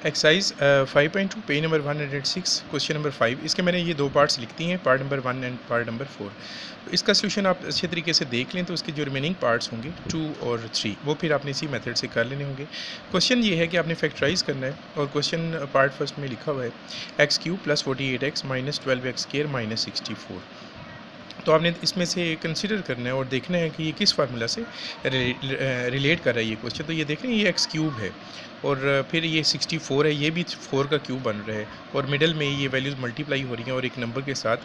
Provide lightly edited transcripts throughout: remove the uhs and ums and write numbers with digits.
Exercise 5.2 page number 106 question number 5। इसके मैंने ये दो पार्ट्स लिख दिए हैं, part number 1 and part number 4। तो इसका सोल्यूशन आप अच्छे तरीके से देख लें तो इसके जो रिमेनिंग पार्ट्स होंगे 2 और 3 वो फिर आपने इसी मेथड से कर लेने होंगे। क्वेश्चन ये है कि आपने फैक्टराइज करना है और क्वेश्चन पार्ट फर्स्ट में लिखा हुआ है x³ + 48x - 12x² - 64। तो आपने इसमें से कंसिडर करना है और देखना है कि ये किस फार्मूला से रिलेट कर रहा है ये क्वेश्चन। तो ये देख रहे हैं ये x³ है और फिर ये 64 है, ये भी 4 का क्यूब बन रहा है और मिडल में ये वैल्यूज़ मल्टीप्लाई हो रही हैं और एक नंबर के साथ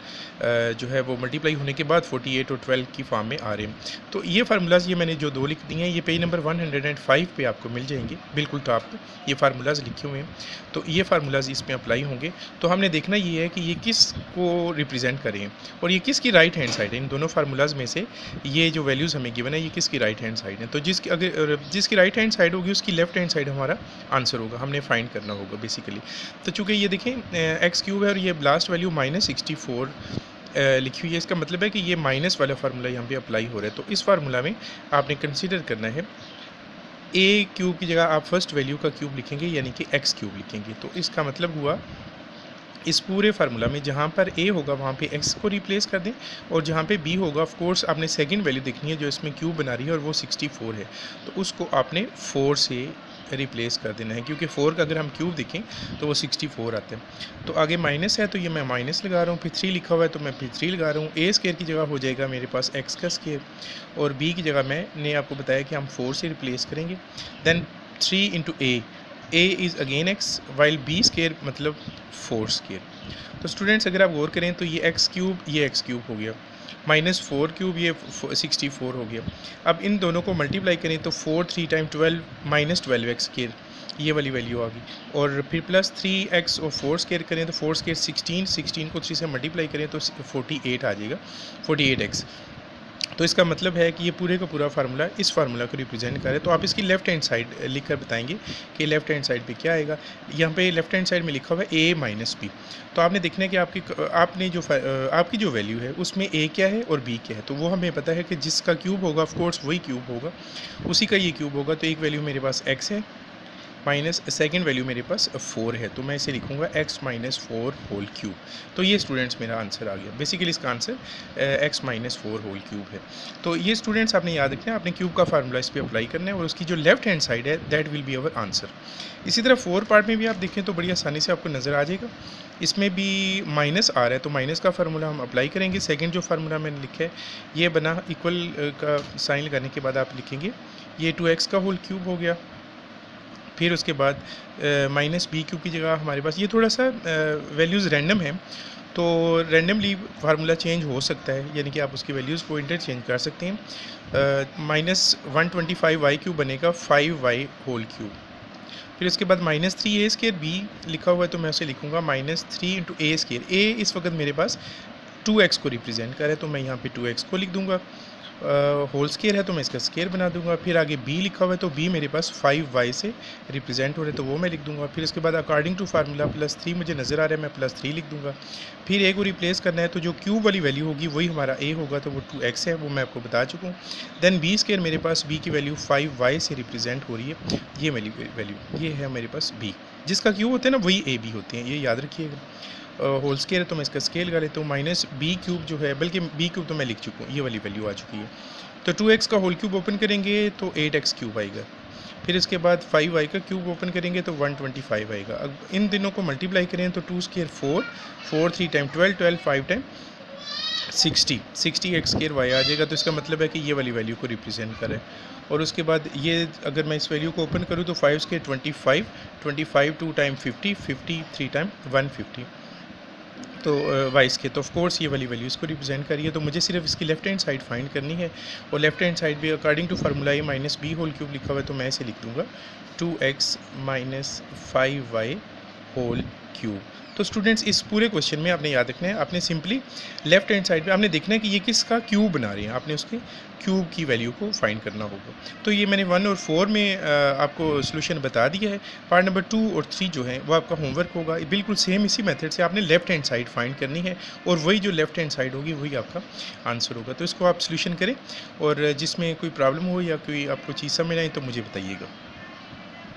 जो है वो मल्टीप्लाई होने के बाद 48 और 12 की फॉर्म में आ रहे हैं। तो ये फार्मूलाज़ ये मैंने जो दो लिख दिए हैं ये पेज नंबर 105 पे आपको मिल जाएंगे, बिल्कुल टॉप पे ये फार्मूलाज़ लिखे हुए हैं। तो ये फार्मूलाज़ इसमें अप्लाई होंगे। तो हमने देखना ये है कि ये किस को रिप्रेजेंट करें और ये किसकी राइट हैंड साइड है। इन दोनों फार्मूलाज़ में से ये जो वैल्यूज़ हमें गिवन है ये किसकी राइट हैंड साइड है। तो जिसकी राइट हैंड साइड होगी उसकी लेफ्ट हैंड साइड हमारा आंसर होगा, हमने फाइंड करना होगा बेसिकली। तो चूँकि ये देखें x³ है और ये लास्ट वैल्यू -64 लिखी हुई है, इसका मतलब है कि ये माइनस वाला फार्मूला यहाँ पे अप्लाई हो रहा है। तो इस फार्मूला में आपने कंसीडर करना है a³ की जगह आप फर्स्ट वैल्यू का क्यूब लिखेंगे यानी कि x³ लिखेंगे। तो इसका मतलब हुआ इस पूरे फार्मूला में जहाँ पर a होगा वहाँ पे x को रिप्लेस कर दें और जहाँ पे b होगा ऑफ कोर्स आपने सेकंड वैल्यू देखनी है जो इसमें क्यूब बना रही है और वो 64 है, तो उसको आपने 4 से रिप्लेस कर देना है क्योंकि 4 का अगर हम क्यूब देखें तो वो 64 आता है। तो आगे माइनस है तो ये मैं माइनस लगा रहा हूँ, फिर 3 लिखा हुआ है तो मैं फिर 3 लगा रहा हूँ। a² की जगह हो जाएगा मेरे पास x का स्क्वायर और b की जगह मैंने आपको बताया कि हम 4 से रिप्लेस करेंगे। Then 3 × a is again x while b² मतलब 4²। तो स्टूडेंट्स अगर आप गौर करें तो ये x³ ये x³ हो गया, -4³ ये 64 हो गया। अब इन दोनों को मल्टीप्लाई करें तो 4 3 टाइम 12 - 12x² ये वाली वैल्यू आ गई और फिर प्लस 3x और 4² करें तो 4² 16 को 3 से मल्टीप्लाई करें तो 48 आ जाएगा, 48x। तो इसका मतलब है कि ये पूरे का पूरा फार्मूला इस फार्मूला को रिप्रेजेंट करे। तो आप इसकी लेफ्ट हैंड साइड लिख कर बताएंगे कि लेफ्ट हैंड साइड पे क्या आएगा। यहाँ पे लेफ्ट हैंड साइड में लिखा हुआ है a - b। तो आपने देखना है कि आपकी जो वैल्यू है उसमें a क्या है और b क्या है। तो वो हमें पता है कि जिसका क्यूब होगा ऑफ कोर्स वही क्यूब होगा, उसी का ये क्यूब होगा। तो एक वैल्यू मेरे पास x है माइनस सेकेंड वैल्यू मेरे पास 4 है, तो मैं इसे लिखूंगा x - 4 होल क्यूब। तो ये स्टूडेंट्स मेरा आंसर आ गया। बेसिकली इसका आंसर x - 4 होल क्यूब है। तो ये स्टूडेंट्स आपने याद रखना है, आपने क्यूब का फार्मूला इस पर अप्लाई करना है और उसकी जो लेफ्ट हैंड साइड है that will be our answer. इसी तरह 4 पार्ट में भी आप देखें तो बड़ी आसानी से आपको नज़र आ जाएगा। इसमें भी माइनस आ रहा है तो माइनस का फार्मूला हम अप्लाई करेंगे। सेकेंड जो फार्मूला मैंने लिखा है ये बना इक्वल का साइन लगाने के बाद आप लिखेंगे ये 2x का होल क्यूब हो गया। फिर उसके बाद -b³ की जगह हमारे पास ये थोड़ा सा वैल्यूज़ रैंडम है तो रैंडमली फार्मूला चेंज हो सकता है, यानी कि आप उसकी वैल्यूज़ को इंटरचेंज कर सकते हैं। -125y³ बनेगा 5y होल क्यूब। फिर उसके बाद -3a² b लिखा हुआ है तो मैं उसे लिखूँगा -3 × a²। a इस वक्त मेरे पास 2x को रिप्रेजेंट कर है तो मैं यहाँ पे 2x को लिख दूँगा। होल स्केयर है तो मैं इसका स्केयर बना दूंगा। फिर आगे b लिखा हुआ है तो b मेरे पास 5y से रिप्रेजेंट हो रहा है तो वो मैं लिख दूंगा। फिर उसके बाद अकॉर्डिंग टू फार्मूला +3 मुझे नज़र आ रहा है, मैं +3 लिख दूंगा। फिर a को रिप्लेस करना है तो जो क्यूब वाली वैल्यू होगी वही हमारा a होगा तो वो 2x है, वो मैं आपको बता चुका हूँ। देन b² मेरे पास b की वैल्यू 5y से रिप्रेजेंट हो रही है, ये मेरी वैल्यू ये है मेरे पास b। जिसका क्यूब होते हैं ना वही a b होते हैं, ये याद रखिएगा। होल स्केयर है तो मैं इसका स्केल कर लेता हूँ। -b³ जो है, बल्कि b³ तो मैं लिख चुका हूँ, ये वाली वैल्यू आ चुकी है। तो 2x का होल क्यूब ओपन करेंगे तो 8x³ आएगा। फिर इसके बाद 5y का क्यूब ओपन करेंगे तो 125 आएगा। अब इन दिनों को मल्टीप्लाई करें तो 2² 4 4 3 टाइम 12 12 5 टाइम 60 60x² आ जाएगा। तो इसका मतलब है कि ये वाली वैल्यू को रिप्रेजेंट करें। और उसके बाद ये अगर मैं इस वैल्यू को ओपन करूँ तो 5² 25 25 2 टाइम 50 50 3 टाइम 150 तो वाइस के। तो ऑफ कोर्स ये वाली वैल्यू इसको रिप्रेजेंट करिए। तो मुझे सिर्फ इसकी लेफ्ट हैंड साइड फाइंड करनी है और लेफ्ट हैंड साइड भी according to formula a - b whole cube लिखा हुआ है तो मैं इसे लिख दूँगा 2x - 5y होल क्यूब। तो स्टूडेंट्स इस पूरे क्वेश्चन में आपने याद रखना है, आपने सिंपली लेफ्ट हैंड साइड पे आपने देखना है कि ये किसका क्यूब बना रही है, आपने उसके क्यूब की वैल्यू को फाइंड करना होगा। तो ये मैंने 1 और 4 में आपको सोल्यूशन बता दिया है। पार्ट नंबर 2 और 3 जो है वो आपका होमवर्क होगा। बिल्कुल सेम इसी मेथड से आपने लेफ्ट हैंड साइड फाइंड करनी है और वही जो लेफ्ट हैंड साइड होगी वही आपका आंसर होगा। तो इसको आप सोल्यूशन करें और जिसमें कोई प्रॉब्लम हो या कोई आपको चीज़ समझ आए तो मुझे बताइएगा।